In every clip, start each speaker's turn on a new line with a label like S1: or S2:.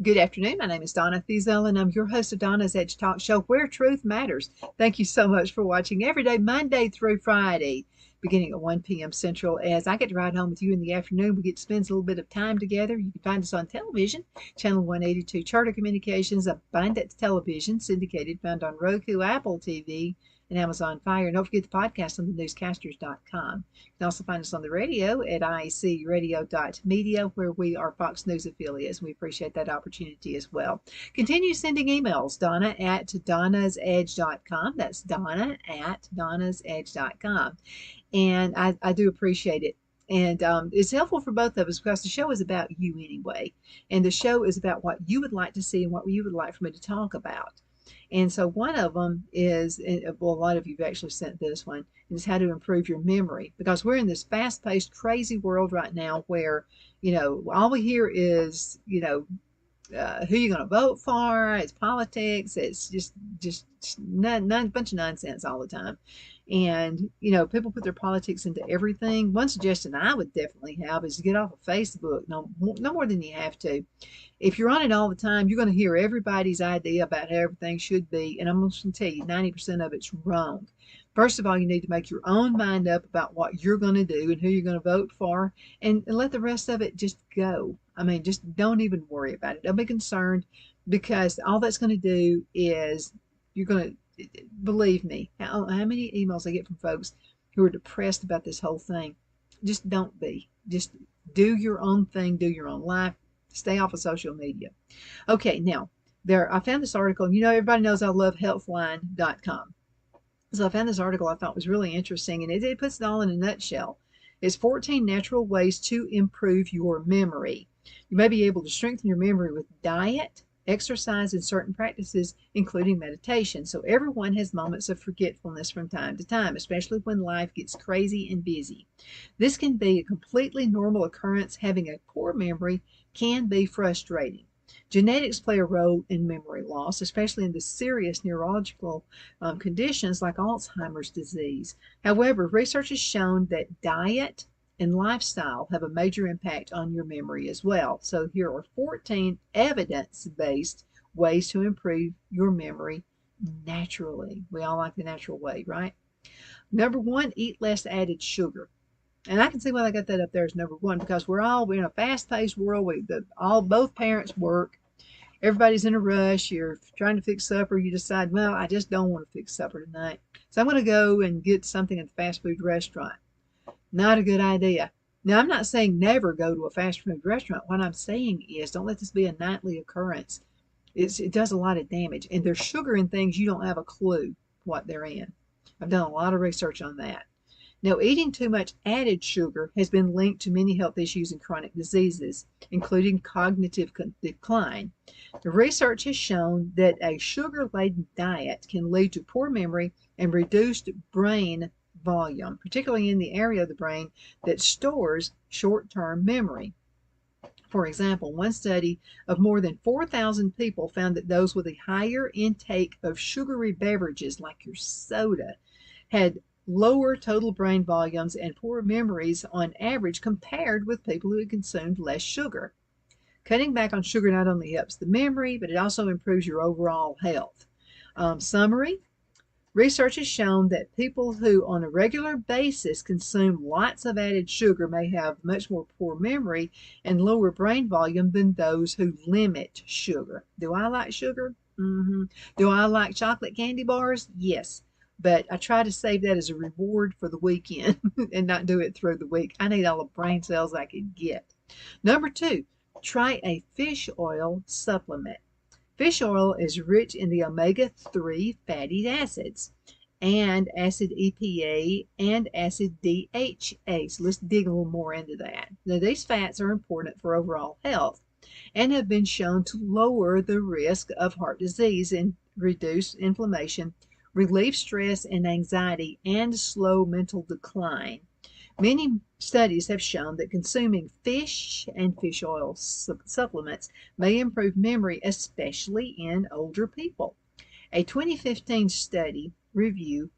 S1: Good afternoon. My name is Donna Thiesel, and I'm your host of Donna's Edge Talk Show, where truth matters. Thank you so much for watching every day, Monday through Friday, beginning at 1 p.m. Central. As I get to ride home with you in the afternoon, we get to spend a little bit of time together. You can find us on television, Channel 182 Charter Communications, Abundance Television, syndicated, found on Roku, Apple TV, and Amazon Fire. And don't forget the podcast on thenewscasters.com. You can also find us on the radio at iecradio.media, where we are Fox News affiliates. We appreciate that opportunity as well. Continue sending emails, Donna at donnasedge.com. That's Donna at donnasedge.com. And I do appreciate it. And it's helpful for both of us because the show is about you anyway. And the show is about what you would like to see and what you would like for me to talk about. And so one of them is, well, a lot of you have actually sent this one, is how to improve your memory. Because we're in this fast-paced, crazy world right now where, all we hear is, who you're going to vote for. It's politics. It's just bunch of nonsense all the time. And, people put their politics into everything. One suggestion I would definitely have is to get off of Facebook. No more than you have to. If you're on it all the time, you're going to hear everybody's idea about how everything should be. And I'm going to tell you, 90% of it's wrong. First of all, you need to make your own mind up about what you're going to do and who you're going to vote for, and let the rest of it just go. I mean, just don't even worry about it. Don't be concerned, because all that's going to do is you're going to, believe me, how many emails I get from folks who are depressed about this whole thing. Just don't be. Just do your own thing, do your own life, stay off of social media. Okay, now, I found this article, and everybody knows I love healthline.com. So I found this article I thought was really interesting, and it puts it all in a nutshell. It's 14 natural ways to improve your memory. You may be able to strengthen your memory with diet, exercise, and certain practices, including meditation. So everyone has moments of forgetfulness from time to time, especially when life gets crazy and busy. This can be a completely normal occurrence. Having a poor memory can be frustrating. Genetics play a role in memory loss, especially in the serious neurological conditions like Alzheimer's disease. However, research has shown that diet and lifestyle have a major impact on your memory as well. So here are 14 evidence-based ways to improve your memory naturally. We all like the natural way, right? Number one, eat less added sugar. And I can see why they got that up there as number one, because we're in a fast-paced world. Both parents work. Everybody's in a rush. You're trying to fix supper. You decide, well, I just don't want to fix supper tonight, so I'm going to go and get something at the fast food restaurant. Not a good idea. Now, I'm not saying never go to a fast food restaurant. What I'm saying is, don't let this be a nightly occurrence. It does a lot of damage, and there's sugar in things you don't have a clue what they're in. I've done a lot of research on that. Now, eating too much added sugar has been linked to many health issues and chronic diseases, including cognitive decline. The research has shown that a sugar-laden diet can lead to poor memory and reduced brain volume, particularly in the area of the brain that stores short-term memory. For example, one study of more than 4,000 people found that those with a higher intake of sugary beverages, like your soda, had lower total brain volumes and poor memories on average compared with people who had consumed less sugar. Cutting back on sugar not only helps the memory, but it also improves your overall health. Summary: research has shown that people who on a regular basis consume lots of added sugar may have much more poor memory and lower brain volume than those who limit sugar. Do I like sugar? Do I like chocolate candy bars? Yes. But I try to save that as a reward for the weekend and not do it through the week. I need all the brain cells I can get. Number two, try a fish oil supplement. Fish oil is rich in the omega-3 fatty acids and acid EPA and acid DHA. So let's dig a little more into that. Now, these fats are important for overall health and have been shown to lower the risk of heart disease and reduce inflammation, relieve stress and anxiety, and slow mental decline. Many studies have shown that consuming fish and fish oil supplements may improve memory, especially in older people. A 2015 study review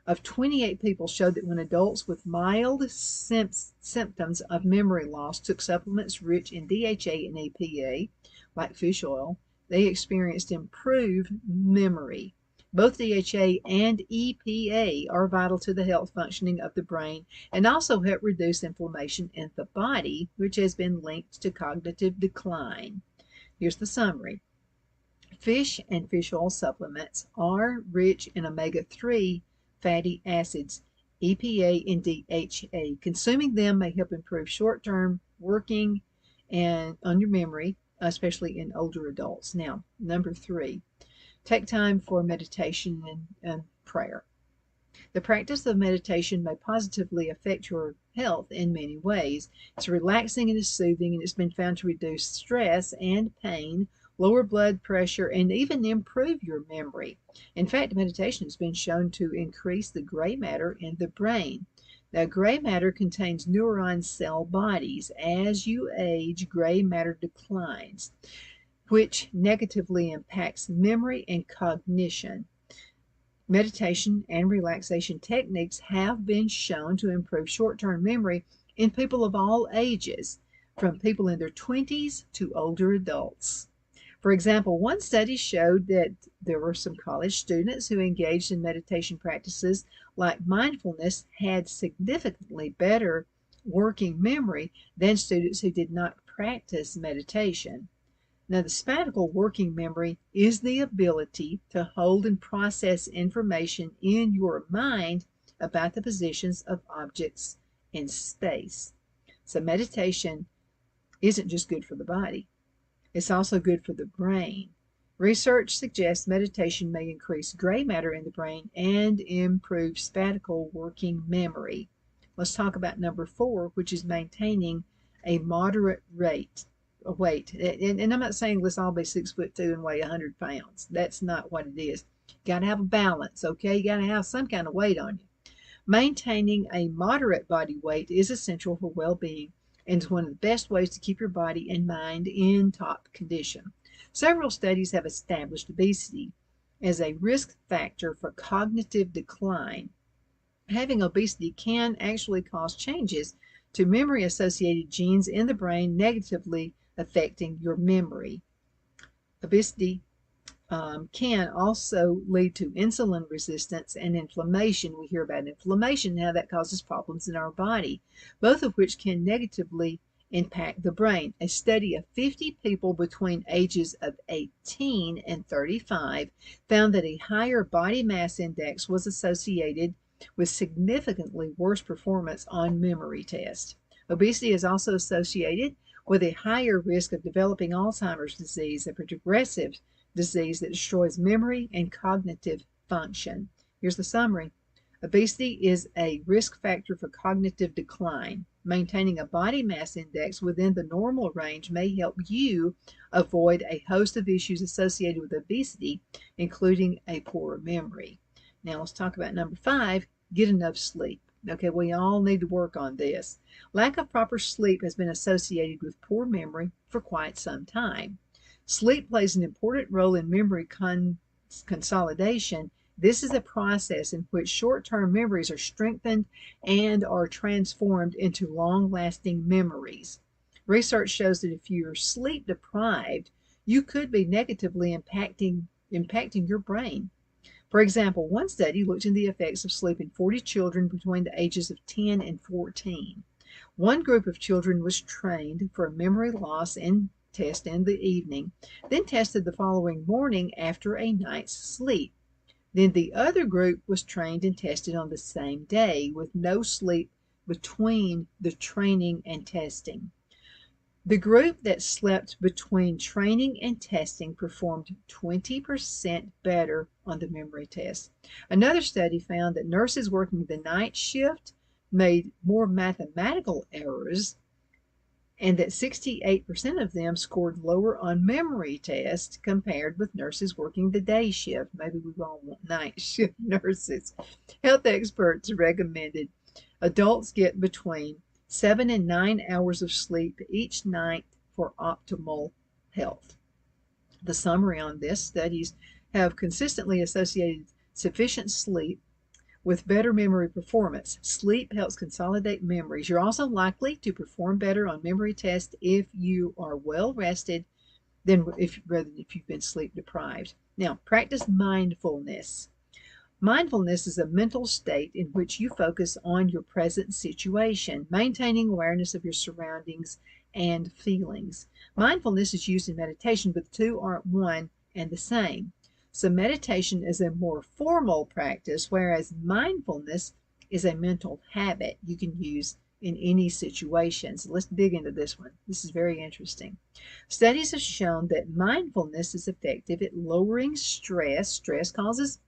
S1: of 28 people showed that when adults with mild symptoms of memory loss took supplements rich in DHA and EPA, like fish oil, they experienced improved memory. Both DHA and EPA are vital to the health functioning of the brain and also help reduce inflammation in the body, which has been linked to cognitive decline. Here's the summary. Fish and fish oil supplements are rich in omega-3 fatty acids, EPA and DHA. Consuming them may help improve short-term working and on your memory, especially in older adults. Now, number 3, take time for meditation and prayer. The practice of meditation may positively affect your health in many ways. It's relaxing and it's soothing, and it's been found to reduce stress and pain, lower blood pressure, and even improve your memory. In fact, meditation has been shown to increase the gray matter in the brain. Now, gray matter contains neuron cell bodies. As you age, gray matter declines, which negatively impacts memory and cognition. Meditation and relaxation techniques have been shown to improve short-term memory in people of all ages, from people in their 20s to older adults. For example, one study showed that there were some college students who engaged in meditation practices like mindfulness had significantly better working memory than students who did not practice meditation. Now, the spatial working memory is the ability to hold and process information in your mind about the positions of objects in space. So meditation isn't just good for the body, it's also good for the brain. Research suggests meditation may increase gray matter in the brain and improve spatial working memory. Let's talk about number 4, which is maintaining a moderate weight. And I'm not saying let's all be 6'2" and weigh 100 pounds. That's not what it is. You got to have a balance, okay? You got to have some kind of weight on you. Maintaining a moderate body weight is essential for well-being and is one of the best ways to keep your body and mind in top condition. Several studies have established obesity as a risk factor for cognitive decline. Having obesity can actually cause changes to memory-associated genes in the brain, negatively affecting your memory. Obesity can also lead to insulin resistance and inflammation. We hear about inflammation, how that causes problems in our body, both of which can negatively impact the brain. A study of 50 people between ages of 18 and 35 found that a higher body mass index was associated with significantly worse performance on memory tests. Obesity is also associated with a higher risk of developing Alzheimer's disease, a progressive disease that destroys memory and cognitive function. Here's the summary. Obesity is a risk factor for cognitive decline. Maintaining a body mass index within the normal range may help you avoid a host of issues associated with obesity, including a poor memory. Now let's talk about number 5, get enough sleep. Okay, we all need to work on this. Lack of proper sleep has been associated with poor memory for quite some time. Sleep plays an important role in memory consolidation. This is a process in which short-term memories are strengthened and are transformed into long-lasting memories. Research shows that if you're sleep deprived, you could be negatively impacting your brain. For example, one study looked into the effects of sleep in 40 children between the ages of 10 and 14. One group of children was trained for a memory loss and test in the evening, then tested the following morning after a night's sleep. Then the other group was trained and tested on the same day with no sleep between the training and testing. The group that slept between training and testing performed 20% better on the memory test. Another study found that nurses working the night shift made more mathematical errors and that 68% of them scored lower on memory tests compared with nurses working the day shift. Maybe we all want night shift nurses. Health experts recommended adults get between 7 and 9 hours of sleep each night for optimal health. The summary on this: studies have consistently associated sufficient sleep with better memory performance. Sleep helps consolidate memories. You're also likely to perform better on memory tests if you are well rested rather than if you've been sleep deprived. Now, practice mindfulness. Mindfulness is a mental state in which you focus on your present situation, maintaining awareness of your surroundings and feelings. Mindfulness is used in meditation, but the two aren't one and the same. So meditation is a more formal practice, whereas mindfulness is a mental habit you can use in any situation. So let's dig into this one. This is very interesting. Studies have shown that mindfulness is effective at lowering stress. Stress causes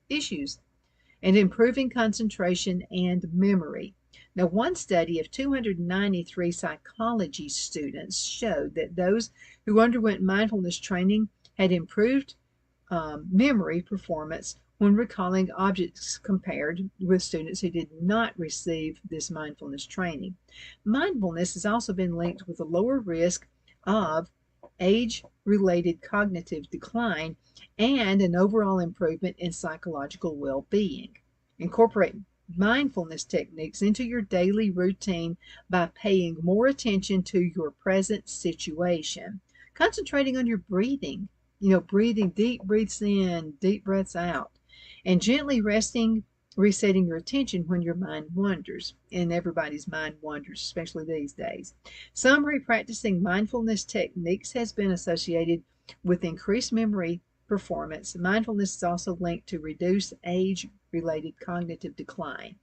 S1: issues, and improving concentration and memory. Now, one study of 293 psychology students showed that those who underwent mindfulness training had improved memory performance when recalling objects compared with students who did not receive this mindfulness training. Mindfulness has also been linked with a lower risk of age-related cognitive decline and an overall improvement in psychological well-being. Incorporate mindfulness techniques into your daily routine by paying more attention to your present situation, concentrating on your breathing. Breathing deep breaths in, deep breaths out, and gently resetting your attention when your mind wanders. And everybody's mind wanders, especially these days. Summary: practicing mindfulness techniques has been associated with increased memory performance. Mindfulness is also linked to reduced age-related cognitive decline.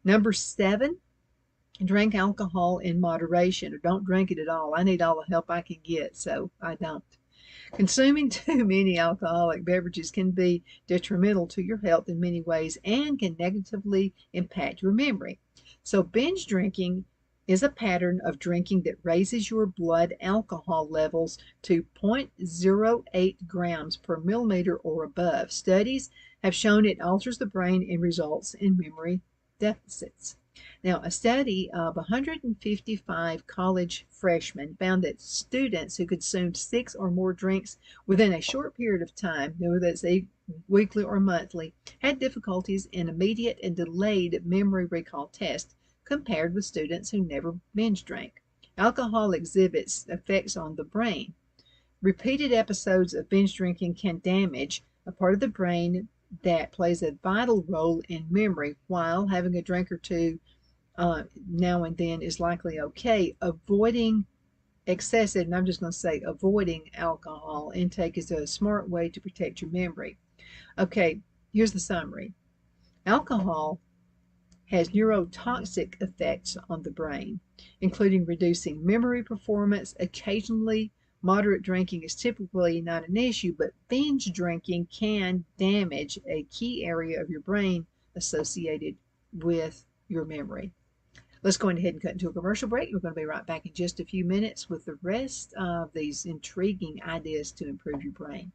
S1: Number 7, drink alcohol in moderation, or don't drink it at all. I need all the help I can get, so I don't. Consuming too many alcoholic beverages can be detrimental to your health in many ways and can negatively impact your memory. So binge drinking is a pattern of drinking that raises your blood alcohol levels to 0.08 grams per milliliter or above. Studies have shown it alters the brain and results in memory deficits. Now, a study of 155 college freshmen found that students who consumed 6 or more drinks within a short period of time, whether that's weekly or monthly, had difficulties in immediate and delayed memory recall tests compared with students who never binge drank. Alcohol exhibits effects on the brain. Repeated episodes of binge drinking can damage a part of the brain that plays a vital role in memory, while having a drink or two now and then is likely okay. Avoiding excessive, and I'm just going to say avoiding alcohol intake is a smart way to protect your memory. Okay, here's the summary. Alcohol has neurotoxic effects on the brain, including reducing memory performance. Occasionally, moderate drinking is typically not an issue, but binge drinking can damage a key area of your brain associated with your memory. Let's go ahead and cut into a commercial break. We're going to be right back in just a few minutes with the rest of these intriguing ideas to improve your brain.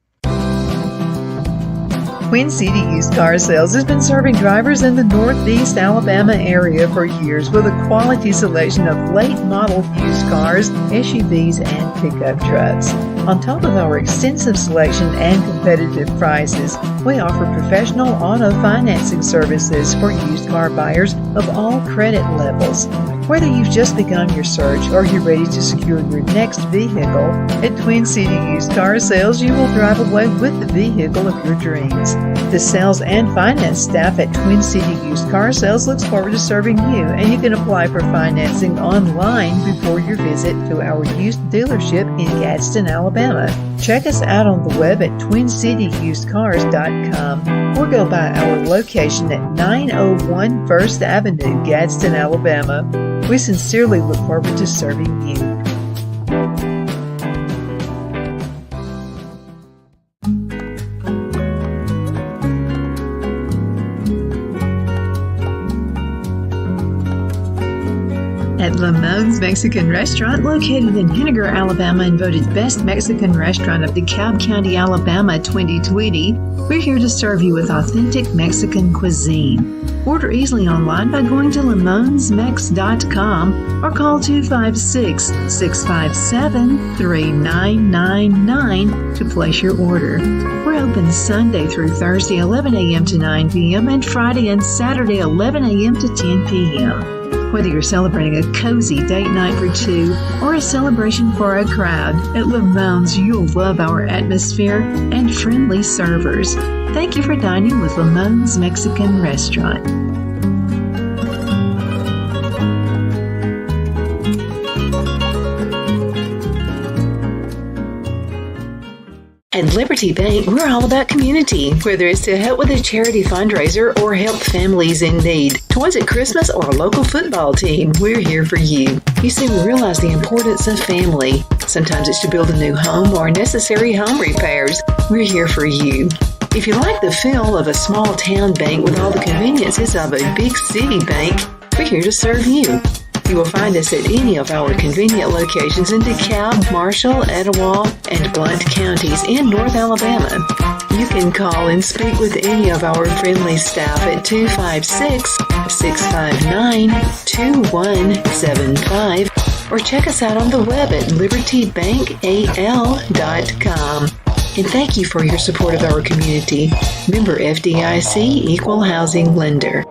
S2: Twin City Used Car Sales has been serving drivers in the Northeast Alabama area for years with a quality selection of late model used cars, SUVs, and pickup trucks. On top of our extensive selection and competitive prices, we offer professional auto financing services for used car buyers of all credit levels. Whether you've just begun your search or you're ready to secure your next vehicle, at Twin City Used Car Sales, you will drive away with the vehicle of your dreams. The sales and finance staff at Twin City Used Car Sales looks forward to serving you, and you can apply for financing online before your visit to our used dealership in Gadsden, Alabama. Check us out on the web at twincityusedcars.com or go by our location at 901 First Avenue, Gadsden, Alabama. We sincerely look forward to serving you. At At Lamone's Mexican Restaurant, located in Henniger, Alabama, and voted Best Mexican Restaurant of DeKalb County, Alabama 2020, we're here to serve you with authentic Mexican cuisine. Order easily online by going to lamonsmex.com or call 256-657-3999 to place your order. We're open Sunday through Thursday 11 a.m. to 9 p.m. and Friday and Saturday 11 a.m. to 10 p.m. Whether you're celebrating a cozy date night for two or a celebration for a crowd, at Lamone's you'll love our atmosphere and friendly servers. Thank you for dining with Lamone's Mexican Restaurant. At Liberty Bank, we're all about community, whether it's to help with a charity fundraiser or help families in need. Toys at Christmas or a local football team, we're here for you. You see, we realize the importance of family. Sometimes it's to build a new home or necessary home repairs. We're here for you. If you like the feel of a small town bank with all the conveniences of a big city bank, we're here to serve you. You will find us at any of our convenient locations in DeKalb, Marshall, Etowah, and Blount counties in North Alabama. You can call and speak with any of our friendly staff at 256-659-2175 or check us out on the web at libertybankal.com. And thank you for your support of our community. Member FDIC Equal Housing Lender.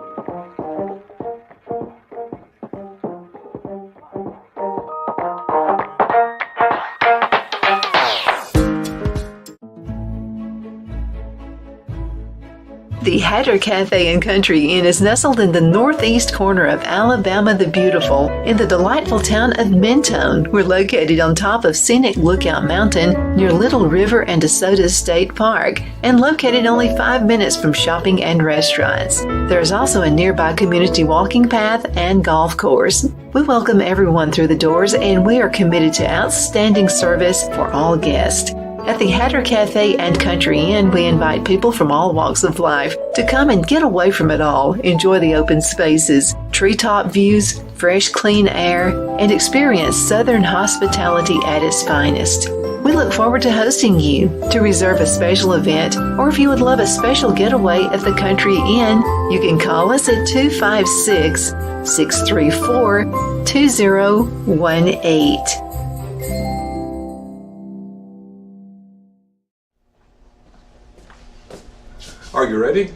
S2: The Hatter Cafe and Country Inn is nestled in the northeast corner of Alabama the Beautiful in the delightful town of Mentone. We're located on top of scenic Lookout Mountain near Little River and DeSoto State Park and located only 5 minutes from shopping and restaurants. There is also a nearby community walking path and golf course. We welcome everyone through the doors and we are committed to outstanding service for all guests. At the Hatter Cafe and Country Inn, we invite people from all walks of life to come and get away from it all, enjoy the open spaces, treetop views, fresh, clean air, and experience Southern hospitality at its finest. We look forward to hosting you. To reserve a special event, or if you would love a special getaway at the Country Inn, you can call us at 256-634-2018.
S3: Are you ready?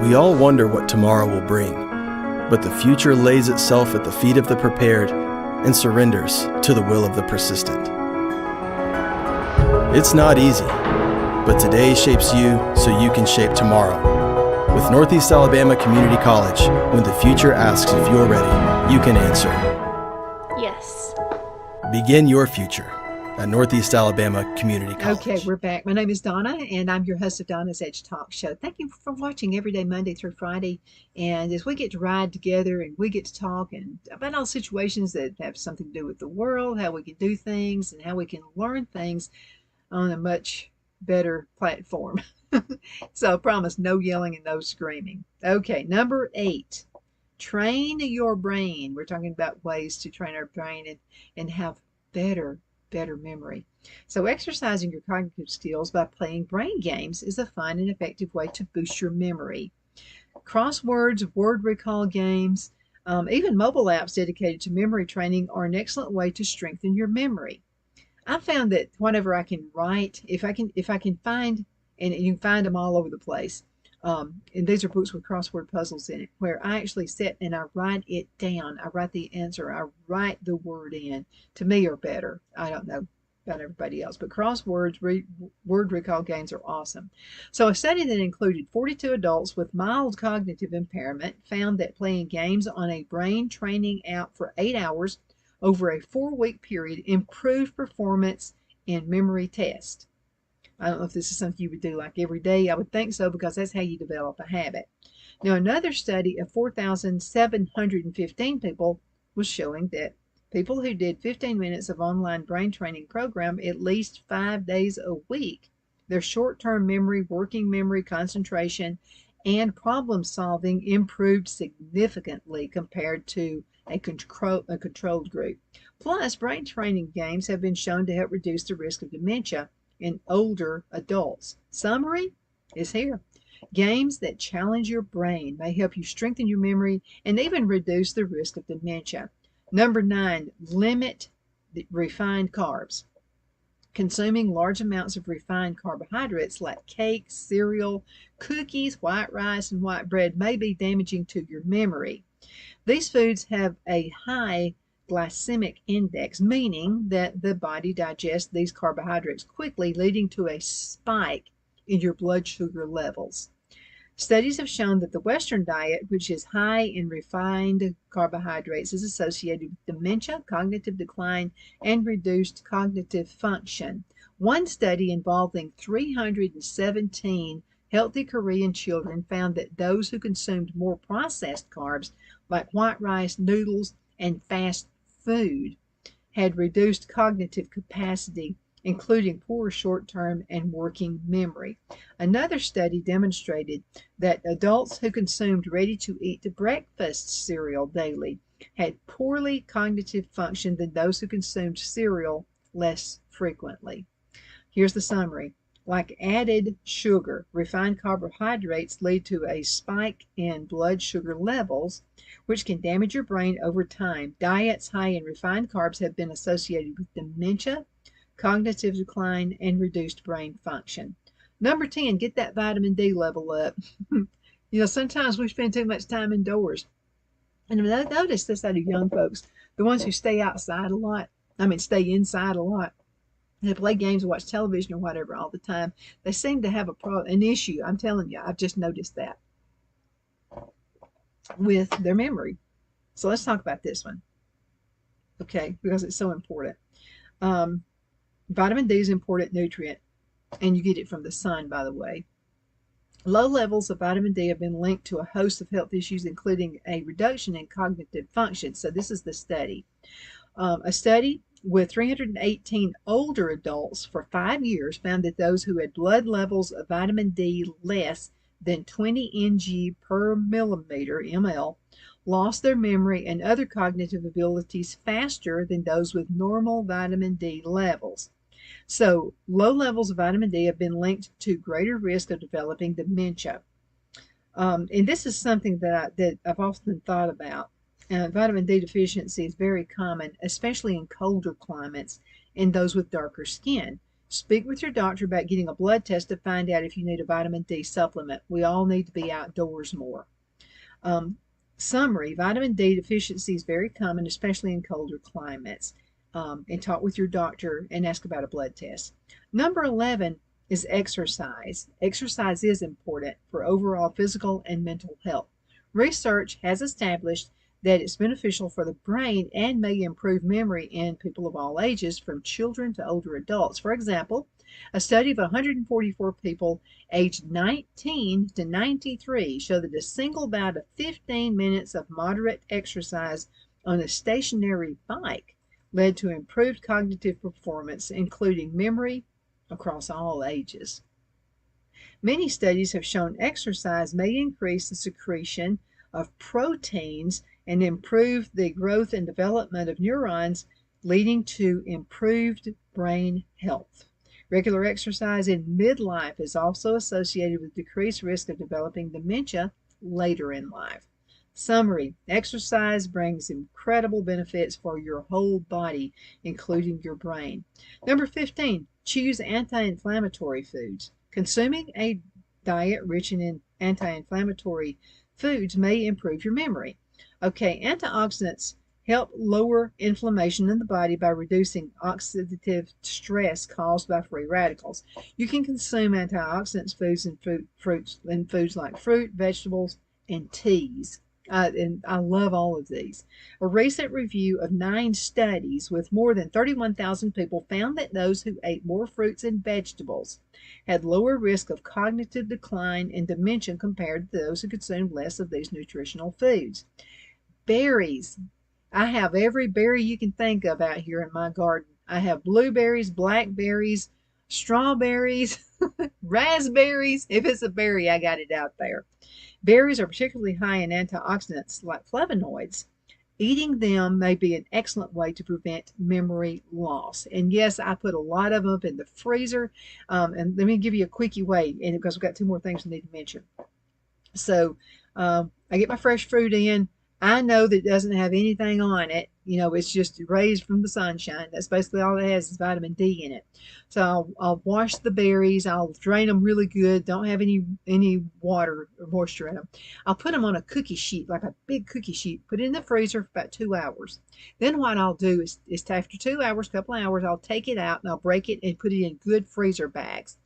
S4: We all wonder what tomorrow will bring, but the future lays itself at the feet of the prepared and surrenders to the will of the persistent. It's not easy, but today shapes you so you can shape tomorrow. With Northeast Alabama Community College, when the future asks if you're ready, you can answer.
S5: Yes.
S4: Begin your future at Northeast Alabama Community College.
S1: Okay, we're back. My name is Donna, and I'm your host of Donna's Edge Talk Show. Thank you for watching every day, Monday through Friday. And as we get to ride together and we get to talk and about all situations that have something to do with the world, how we can do things, and how we can learn things on a much better platform. So I promise no yelling and no screaming. Okay, number 8, train your brain. We're talking about ways to train our brain and have better memory. So exercising your cognitive skills by playing brain games is a fun and effective way to boost your memory. Crosswords, word recall games, even mobile apps dedicated to memory training are an excellent way to strengthen your memory. I found that whenever I can write, if I can find, and you can find them all over the place, and these are books with crossword puzzles in it, where I actually sit and I write it down. I write the answer. I write the word in. To me, are better. I don't know about everybody else, but crosswords, word recall games are awesome. So a study that included 42 adults with mild cognitive impairment found that playing games on a brain training app for 8 hours over a 4-week period improved performance in memory tests. I don't know if this is something you would do like every day. I would think so, because that's how you develop a habit. Now, another study of 4,715 people was showing that people who did 15 minutes of online brain training program at least 5 days a week, their short-term memory, working memory, concentration, and problem solving improved significantly compared to a controlled group. Plus, brain training games have been shown to help reduce the risk of dementia in older adults. Summary is here. Games that challenge your brain may help you strengthen your memory and even reduce the risk of dementia. Number 9, limit refined carbs. Consuming large amounts of refined carbohydrates like cake, cereal, cookies, white rice, and white bread may be damaging to your memory. These foods have a high glycemic index, meaning that the body digests these carbohydrates quickly, leading to a spike in your blood sugar levels. Studies have shown that the Western diet, which is high in refined carbohydrates, is associated with dementia, cognitive decline, and reduced cognitive function. One study involving 317 healthy Korean children found that those who consumed more processed carbs, like white rice, noodles, and fast food, had reduced cognitive capacity, including poor short-term and working memory. Another study demonstrated that adults who consumed ready-to-eat breakfast cereal daily had poorly cognitive function than those who consumed cereal less frequently. Here's the summary. Like added sugar, refined carbohydrates lead to a spike in blood sugar levels, which can damage your brain over time. Diets high in refined carbs have been associated with dementia, cognitive decline, and reduced brain function. Number 10, get that vitamin D level up. Sometimes we spend too much time indoors. And I've noticed this out of young folks, the ones who stay inside a lot. They play games, watch television or whatever all the time. They seem to have an issue. I'm telling you, I've just noticed that with their memory. So let's talk about this one, okay, because it's so important. Vitamin D is an important nutrient, and you get it from the sun, by the way. Low levels of vitamin D have been linked to a host of health issues, including a reduction in cognitive function. So this is the study. A study with 318 older adults for 5 years found that those who had blood levels of vitamin D less than 20 ng per millimeter, ml, lost their memory and other cognitive abilities faster than those with normal vitamin D levels. So low levels of vitamin D have been linked to greater risk of developing dementia. And this is something that I've often thought about. Vitamin D deficiency is very common, especially in colder climates and those with darker skin. Speak with your doctor about getting a blood test to find out if you need a vitamin D supplement. We all need to be outdoors more. Summary, vitamin D deficiency is very common, especially in colder climates. And talk with your doctor and ask about a blood test. Number 11 is exercise. Exercise is important for overall physical and mental health. Research has established that it's beneficial for the brain and may improve memory in people of all ages, from children to older adults. For example, a study of 144 people aged 19 to 93 showed that a single bout of 15 minutes of moderate exercise on a stationary bike led to improved cognitive performance, including memory, across all ages. Many studies have shown exercise may increase the secretion of proteins and improve the growth and development of neurons, leading to improved brain health. Regular exercise in midlife is also associated with decreased risk of developing dementia later in life. Summary, exercise brings incredible benefits for your whole body, including your brain. Number 15, choose anti-inflammatory foods. Consuming a diet rich in anti-inflammatory foods may improve your memory. Okay, antioxidants help lower inflammation in the body by reducing oxidative stress caused by free radicals. You can consume antioxidants foods in foods like fruit, vegetables, and teas. And I love all of these. A recent review of 9 studies with more than 31,000 people found that those who ate more fruits and vegetables had lower risk of cognitive decline and dementia compared to those who consumed less of these nutritional foods. Berries. I have every berry you can think of out here in my garden. I have blueberries, blackberries, strawberries, raspberries. If it's a berry, I got it out there. Berries are particularly high in antioxidants like flavonoids, Eating them may be an excellent way to prevent memory loss. And yes, I put a lot of them up in the freezer. And let me give you a quickie way, and because we've got two more things I need to mention. So I get my fresh fruit in. I know that it doesn't have anything on it. It's just raised from the sunshine. That's basically all it has is vitamin D in it. So I'll wash the berries. I'll drain them really good. Don't have any water or moisture in them. I'll put them on a cookie sheet, like a big cookie sheet. Put it in the freezer for about 2 hours. Then what I'll do is after 2 hours, couple of hours, I'll take it out and I'll break it and put it in good freezer bags.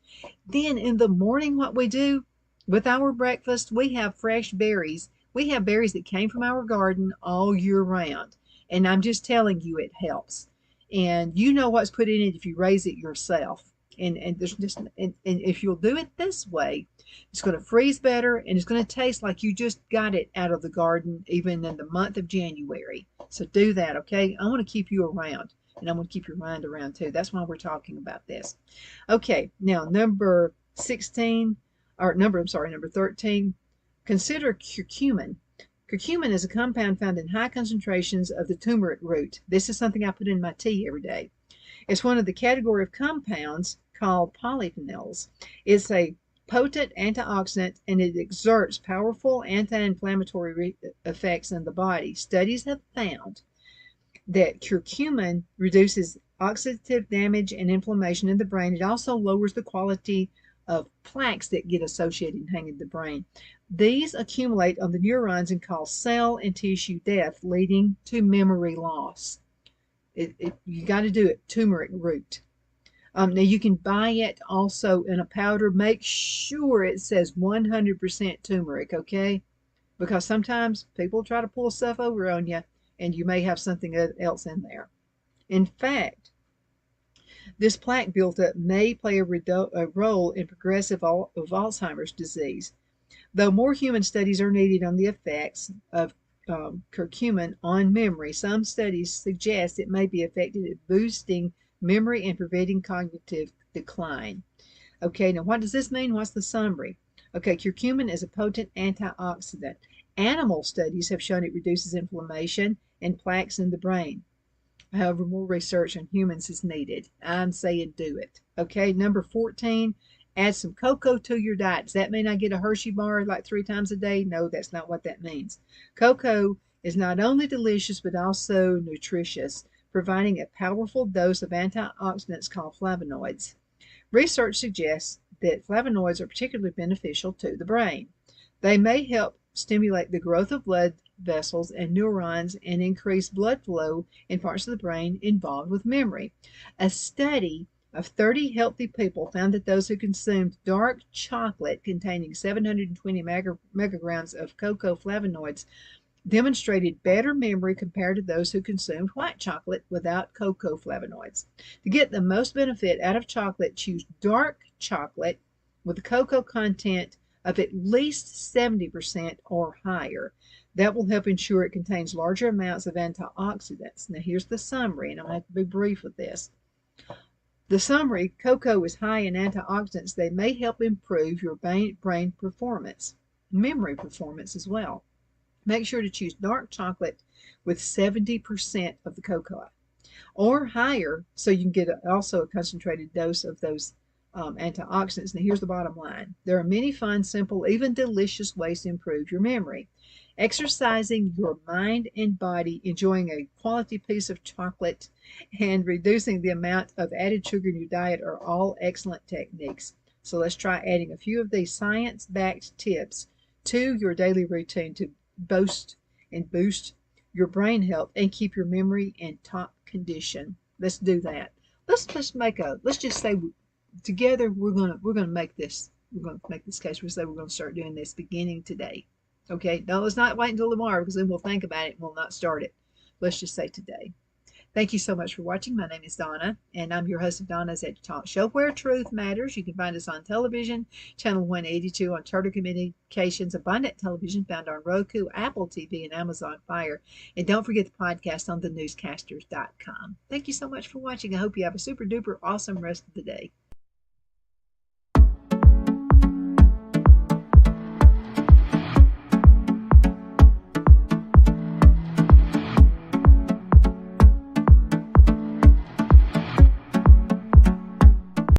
S1: Then in the morning, what we do with our breakfast, we have fresh berries. We have berries that came from our garden all year round. And I'm just telling you, it helps. And you know what's put in it if you raise it yourself. And there's just and if you'll do it this way, it's going to freeze better and it's going to taste like you just got it out of the garden, even in the month of January. So do that, okay? I want to keep you around, and I want to keep your mind around too. That's why we're talking about this. Okay, now number 13. Consider curcumin. Curcumin is a compound found in high concentrations of the turmeric root. This is something I put in my tea every day. It's one of the category of compounds called polyphenols. It's a potent antioxidant and it exerts powerful anti-inflammatory effects in the body. Studies have found that curcumin reduces oxidative damage and inflammation in the brain. It also lowers the quality of plaques that get associated and hang in the brain. These accumulate on the neurons and cause cell and tissue death, leading to memory loss. You got to do it. Turmeric root. Now you can buy it also in a powder. Make sure it says 100% turmeric, okay? Because sometimes people try to pull stuff over on you, and you may have something else in there. In fact, this plaque buildup may play a role in progressive of Alzheimer's disease. Though more human studies are needed on the effects of curcumin on memory, some studies suggest it may be effective at boosting memory and preventing cognitive decline. Okay, now what does this mean? What's the summary? Okay, curcumin is a potent antioxidant. Animal studies have shown it reduces inflammation and plaques in the brain. However, more research on humans is needed. I'm saying do it. Okay, number 14, add some cocoa to your diet. Does that mean I get a Hershey bar like 3 times a day? No, that's not what that means. Cocoa is not only delicious but also nutritious, providing a powerful dose of antioxidants called flavonoids. Research suggests that flavonoids are particularly beneficial to the brain. They may help stimulate the growth of blood vessels and neurons and increase blood flow in parts of the brain involved with memory. A study of 30 healthy people found that those who consumed dark chocolate containing 720 micrograms of cocoa flavonoids demonstrated better memory compared to those who consumed white chocolate without cocoa flavonoids. To get the most benefit out of chocolate, choose dark chocolate with a cocoa content of at least 70% or higher. That will help ensure it contains larger amounts of antioxidants. Now here's the summary, and I'm going to have to be brief with this. The summary: cocoa is high in antioxidants. They may help improve your brain performance, memory performance as well. Make sure to choose dark chocolate with 70% of the cocoa or higher, so you can get also a concentrated dose of those antioxidants. Now here's the bottom line. There are many fun, simple, even delicious ways to improve your memory. Exercising your mind and body, enjoying a quality piece of chocolate, and reducing the amount of added sugar in your diet are all excellent techniques. So let's try adding a few of these science-backed tips to your daily routine to boost your brain health and keep your memory in top condition. Let's do that. Let's just say together we're gonna make this case. We say we're gonna start doing this beginning today. Okay, no, let's not wait until tomorrow, because then we'll think about it and we'll not start it. Let's just say today. Thank you so much for watching. My name is Donna, and I'm your host of Donna's Edge Talk Show, where truth matters. You can find us on television, channel 182 on Charter Communications, Abundant Television, found on Roku, Apple TV, and Amazon Fire. And don't forget the podcast on thenewscasters.com. Thank you so much for watching. I hope you have a super duper awesome rest of the day.